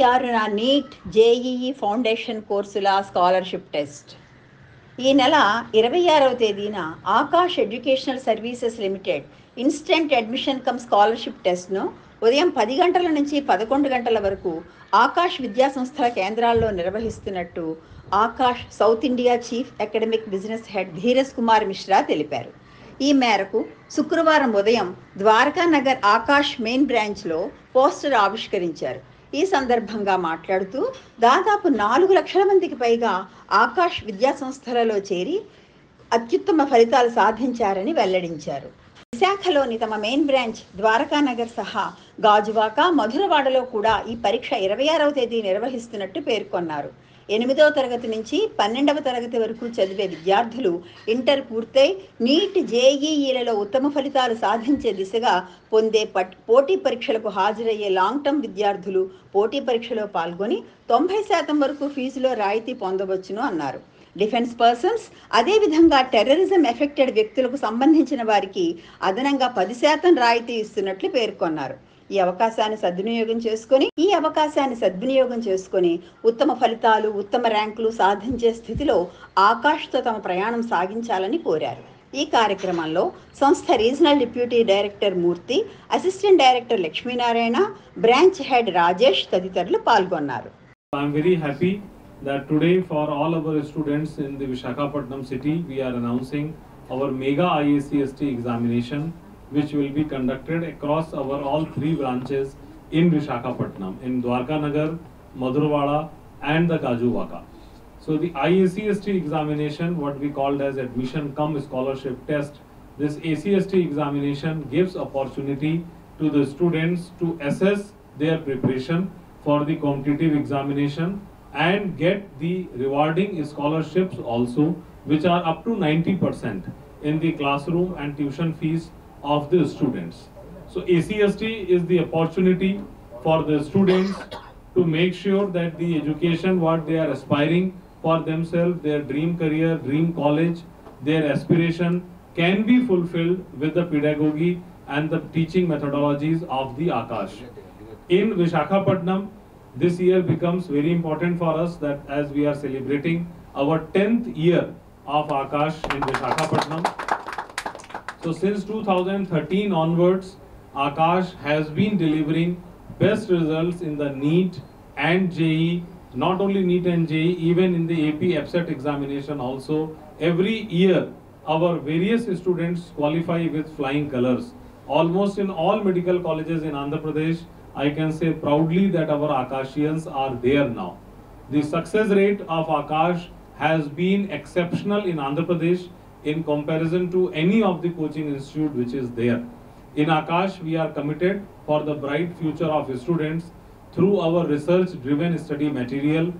6న NEET JEE foundation కోర్సుల scholarship test. ఈ నెల 26వ తేదీన Aakash educational services limited instant admission cum scholarship టెస్ట్ను ఉదయం 10 గంటల నుంచి 11 గంటల వరకు ఆకాష్ విద్యాసంస్థల కేంద్రాల్లో నిర్వహిస్తున్నట్టు Aakash South India chief academic business head Dheeraj Kumar Mishra తెలిపారు. ఈ మేరకు శుక్రవారం ఉదయం ద్వారకానగర్ ఆకాష్ మెయిన్ బ్రాంచ్లో పోస్టర్ ఆవిష్కరించారు. ఈ సందర్భంగా మాట్లాడుతూ దాదాపు 4 లక్షల మందికి పైగా ఆకాష్ విద్యాసంస్థలలో చేరి అత్యుత్తమ ఫలితాలు సాధించారని వెల్లడించారు. విశాఖలోని తమ మెయిన్ బ్రాంచ్ ద్వారకానగర్ సహా గాజువాక, మధురవాడలో కూడా ఈ పరీక్ష 26వ తేదీ నిర్వహిస్తున్నట్టు పేర్కొన్నారు. 8వ తరగతి నుంచి 12వ తరగతి వరకు చదివే విద్యార్థులు ఇంటర్ పూర్తయి నీట్ జేఈఈలలో ఉత్తమ ఫలితాలు సాధించే దిశగా పొందే పోటీ పరీక్షలకు హాజరయ్యే లాంగ్ టర్మ్ విద్యార్థులు పోటీ పరీక్షలో పాల్గొని 90% వరకు ఫీజులో రాయితీ పొందవచ్చును అన్నారు. డిఫెన్స్ పర్సన్స్, అదేవిధంగా టెర్రరిజం ఎఫెక్టెడ్ వ్యక్తులకు సంబంధించిన వారికి అదనంగా 10% రాయితీ ఇస్తున్నట్లు పేర్కొన్నారు. ఈ అవకాశాన్ని సద్వినియోగం చేసుకొని ఉత్తమ ఫలితాలు, ఉత్తమ ర్యాంకులు సాధించే స్థితిలో ఆకాష్తో తమ ప్రయాణం సాగించాలని కోరారు. ఈ కార్యక్రమంలో సంస్థ regional deputy director Murthy, assistant director Lakshminarayana, branch head Rajesh తదితరులు పాల్గొన్నారు. That today for all our students in the Visakhapatnam city we are announcing our mega IACST examination which will be conducted across our all 3 branches in Visakhapatnam, in Dwarkanagar, Madhurwada and the Gajuwaka. So the IACST examination, what we called as admission cum scholarship test, this ACST examination gives opportunity to the students to assess their preparation for the competitive examination and get the rewarding scholarships also, which are up to 90% in the classroom and tuition fees of the students. So ACST is the opportunity for the students to make sure that the education what they are aspiring for themselves, their dream career, dream college, their aspiration can be fulfilled with the pedagogy and the teaching methodologies of the Akash. In Visakhapatnam, this year becomes very important for us that as we are celebrating our 10th year of Akash in Visakhapatnam. So since 2013 onwards, Akash has been delivering best results in the NEET and JEE, not only NEET and JEE, even in the AP EPSET examination also. Every year, our various students qualify with flying colors. Almost in all medical colleges in Andhra Pradesh, I can say proudly that our Akashians are there now. The success rate of Akash has been exceptional in Andhra Pradesh in comparison to any of the coaching institute which is there. In Akash, we are committed for the bright future of students through our research-driven study material,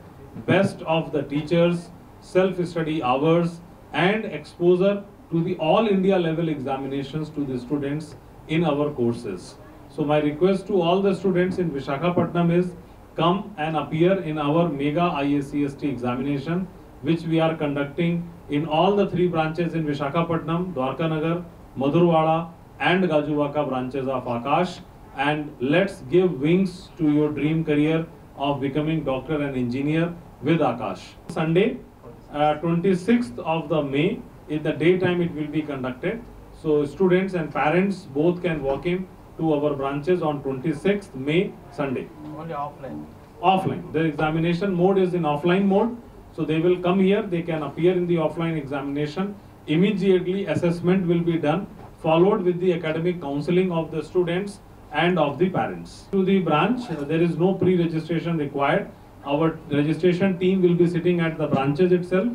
best of the teachers, self-study hours, and exposure to the all India level examinations to the students in our courses. So my request to all the students in Visakhapatnam is come and appear in our mega IACST examination which we are conducting in all the 3 branches in Visakhapatnam, Dwarkanagar, Madhurwada and Gajuwaka branches of Akash, and let's give wings to your dream career of becoming doctor and engineer with Akash. Sunday 26th of the May, in the daytime it will be conducted. So students and parents both can walk in to our branches on 26th May, Sunday. Only offline. Offline. The examination mode is in offline mode. So they will come here, they can appear in the offline examination. Immediately assessment will be done, followed with the academic counseling of the students and of the parents. To the branch, there is no pre-registration required. Our registration team will be sitting at the branches itself.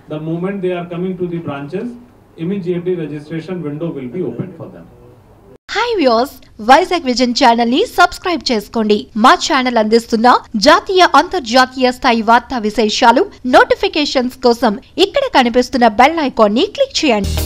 The moment they are coming to the branches, immediately registration window will be opened for them. Hi viewers, Vizag vision channel ని subscribe చేసుకోండి. మా channel అందిస్తున్న జాతీయ అంతర్జాతీయ స్థాయి వార్తా విశేషాలు notifications కోసం ఇక్కడ కనిపిస్తున్న బెల్ ఐకాన్ ని క్లిక్ చేయండి.